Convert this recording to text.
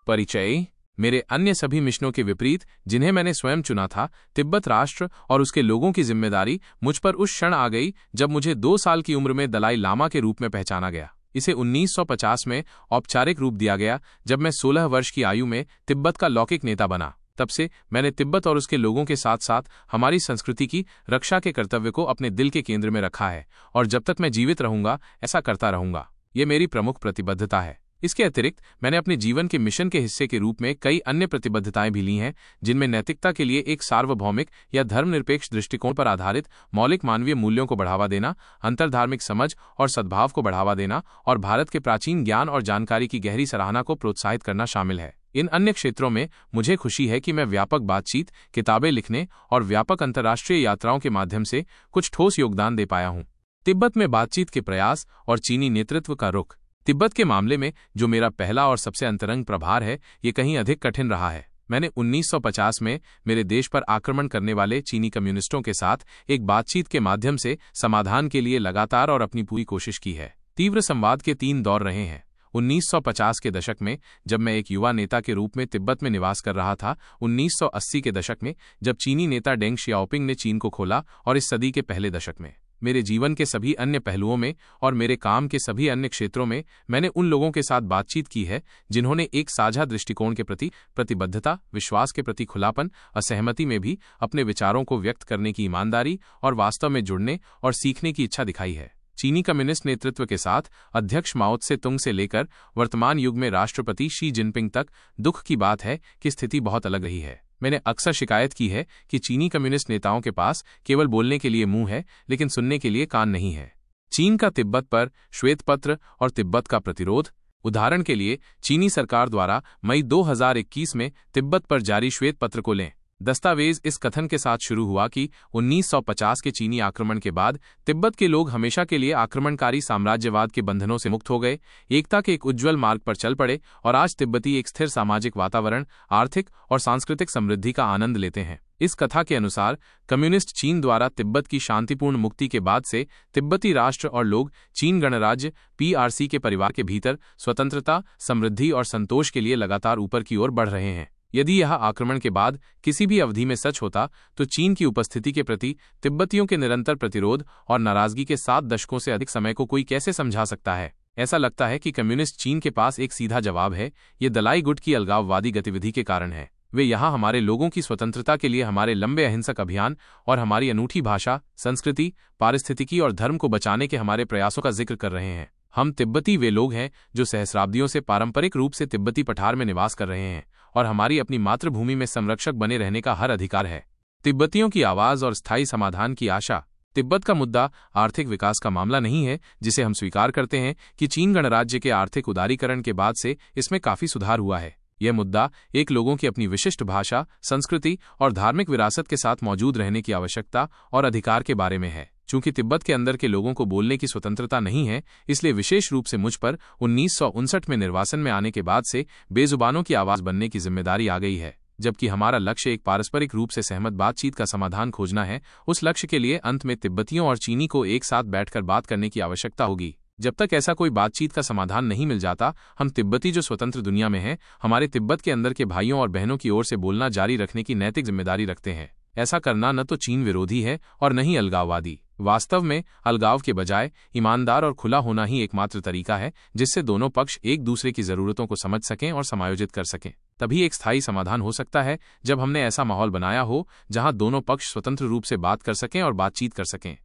परिचय। मेरे अन्य सभी मिशनों के विपरीत, जिन्हें मैंने स्वयं चुना था, तिब्बत राष्ट्र और उसके लोगों की जिम्मेदारी मुझ पर उस क्षण आ गई जब मुझे 2 साल की उम्र में दलाई लामा के रूप में पहचाना गया। इसे 1950 में औपचारिक रूप दिया गया जब मैं 16 वर्ष की आयु में तिब्बत का लौकिक नेता बना। तब से मैंने तिब्बत और उसके लोगों के साथ साथ हमारी संस्कृति की रक्षा के कर्तव्य को अपने दिल के केंद्र में रखा है, और जब तक मैं जीवित रहूंगा ऐसा करता रहूंगा। ये मेरी प्रमुख प्रतिबद्धता है। इसके अतिरिक्त मैंने अपने जीवन के मिशन के हिस्से के रूप में कई अन्य प्रतिबद्धताएं भी ली हैं, जिनमें नैतिकता के लिए एक सार्वभौमिक या धर्मनिरपेक्ष दृष्टिकोण पर आधारित मौलिक मानवीय मूल्यों को बढ़ावा देना, अंतर्धार्मिक समझ और सद्भाव को बढ़ावा देना और भारत के प्राचीन ज्ञान और जानकारी की गहरी सराहना को प्रोत्साहित करना शामिल है। इन अन्य क्षेत्रों में मुझे खुशी है कि मैं व्यापक बातचीत, किताबें लिखने और व्यापक अंतर्राष्ट्रीय यात्राओं के माध्यम से कुछ ठोस योगदान दे पाया हूं। तिब्बत में बातचीत के प्रयास और चीनी नेतृत्व का रुख। तिब्बत के मामले में जो मेरा पहला और सबसे अंतरंग प्रभार है, ये कहीं अधिक कठिन रहा है। मैंने 1950 में मेरे देश पर आक्रमण करने वाले चीनी कम्युनिस्टों के साथ एक बातचीत के माध्यम से समाधान के लिए लगातार और अपनी पूरी कोशिश की है। तीव्र संवाद के 3 दौर रहे हैं। 1950 के दशक में जब मैं एक युवा नेता के रूप में तिब्बत में निवास कर रहा था, 1980 के दशक में जब चीनी नेता डेंग शियाओपिंग ने चीन को खोला, और इस सदी के पहले दशक में। मेरे जीवन के सभी अन्य पहलुओं में और मेरे काम के सभी अन्य क्षेत्रों में मैंने उन लोगों के साथ बातचीत की है जिन्होंने एक साझा दृष्टिकोण के प्रति प्रतिबद्धता, विश्वास के प्रति खुलापन, असहमति में भी अपने विचारों को व्यक्त करने की ईमानदारी और वास्तव में जुड़ने और सीखने की इच्छा दिखाई है। चीनी कम्युनिस्ट नेतृत्व के साथ अध्यक्ष माओ त्से तुंग से लेकर वर्तमान युग में राष्ट्रपति शी जिनपिंग तक दुख की बात है कि स्थिति बहुत अलग रही है। मैंने अक्सर शिकायत की है कि चीनी कम्युनिस्ट नेताओं के पास केवल बोलने के लिए मुंह है, लेकिन सुनने के लिए कान नहीं है। चीन का तिब्बत पर श्वेत पत्र और तिब्बत का प्रतिरोध। उदाहरण के लिए, चीनी सरकार द्वारा मई 2021 में तिब्बत पर जारी श्वेत पत्र को लें। दस्तावेज इस कथन के साथ शुरू हुआ कि 1950 के चीनी आक्रमण के बाद तिब्बत के लोग हमेशा के लिए आक्रमणकारी साम्राज्यवाद के बंधनों से मुक्त हो गए, एकता के एक उज्ज्वल मार्ग पर चल पड़े, और आज तिब्बती एक स्थिर सामाजिक वातावरण, आर्थिक और सांस्कृतिक समृद्धि का आनंद लेते हैं। इस कथा के अनुसार कम्युनिस्ट चीन द्वारा तिब्बत की शांतिपूर्ण मुक्ति के बाद से तिब्बती राष्ट्र और लोग चीन गणराज्य PRC के परिवार के भीतर स्वतंत्रता, समृद्धि और संतोष के लिए लगातार ऊपर की ओर बढ़ रहे हैं। यदि यह आक्रमण के बाद किसी भी अवधि में सच होता, तो चीन की उपस्थिति के प्रति तिब्बतियों के निरंतर प्रतिरोध और नाराजगी के 7 दशकों से अधिक समय को कोई कैसे समझा सकता है। ऐसा लगता है कि कम्युनिस्ट चीन के पास एक सीधा जवाब है। ये दलाई गुट की अलगाववादी गतिविधि के कारण है। वे यहाँ हमारे लोगों की स्वतंत्रता के लिए हमारे लंबे अहिंसक अभियान और हमारी अनूठी भाषा, संस्कृति, पारिस्थितिकी और धर्म को बचाने के हमारे प्रयासों का जिक्र कर रहे हैं। हम तिब्बती वे लोग हैं जो सहस्राब्दियों से पारंपरिक रूप से तिब्बती पठार में निवास कर रहे हैं, और हमारी अपनी मातृभूमि में संरक्षक बने रहने का हर अधिकार है। तिब्बतियों की आवाज और स्थायी समाधान की आशा। तिब्बत का मुद्दा आर्थिक विकास का मामला नहीं है, जिसे हम स्वीकार करते हैं कि चीन गणराज्य के आर्थिक उदारीकरण के बाद से इसमें काफी सुधार हुआ है। यह मुद्दा एक लोगों की अपनी विशिष्ट भाषा, संस्कृति और धार्मिक विरासत के साथ मौजूद रहने की आवश्यकता और अधिकार के बारे में है। चूंकि तिब्बत के अंदर के लोगों को बोलने की स्वतंत्रता नहीं है, इसलिए विशेष रूप से मुझ पर 1959 में निर्वासन में आने के बाद से बेजुबानों की आवाज बनने की जिम्मेदारी आ गई है। जबकि हमारा लक्ष्य एक पारस्परिक रूप से सहमत बातचीत का समाधान खोजना है, उस लक्ष्य के लिए अंत में तिब्बतियों और चीनी को एक साथ बैठकर बात करने की आवश्यकता होगी। जब तक ऐसा कोई बातचीत का समाधान नहीं मिल जाता, हम तिब्बती जो स्वतंत्र दुनिया में हैं, हमारे तिब्बत के अंदर के भाइयों और बहनों की ओर से बोलना जारी रखने की नैतिक जिम्मेदारी रखते हैं। ऐसा करना न तो चीन विरोधी है और न ही अलगाववादी। वास्तव में अलगाव के बजाय ईमानदार और खुला होना ही एकमात्र तरीका है जिससे दोनों पक्ष एक दूसरे की जरूरतों को समझ सकें और समायोजित कर सकें। तभी एक स्थायी समाधान हो सकता है जब हमने ऐसा माहौल बनाया हो जहां दोनों पक्ष स्वतंत्र रूप से बात कर सकें और बातचीत कर सकें।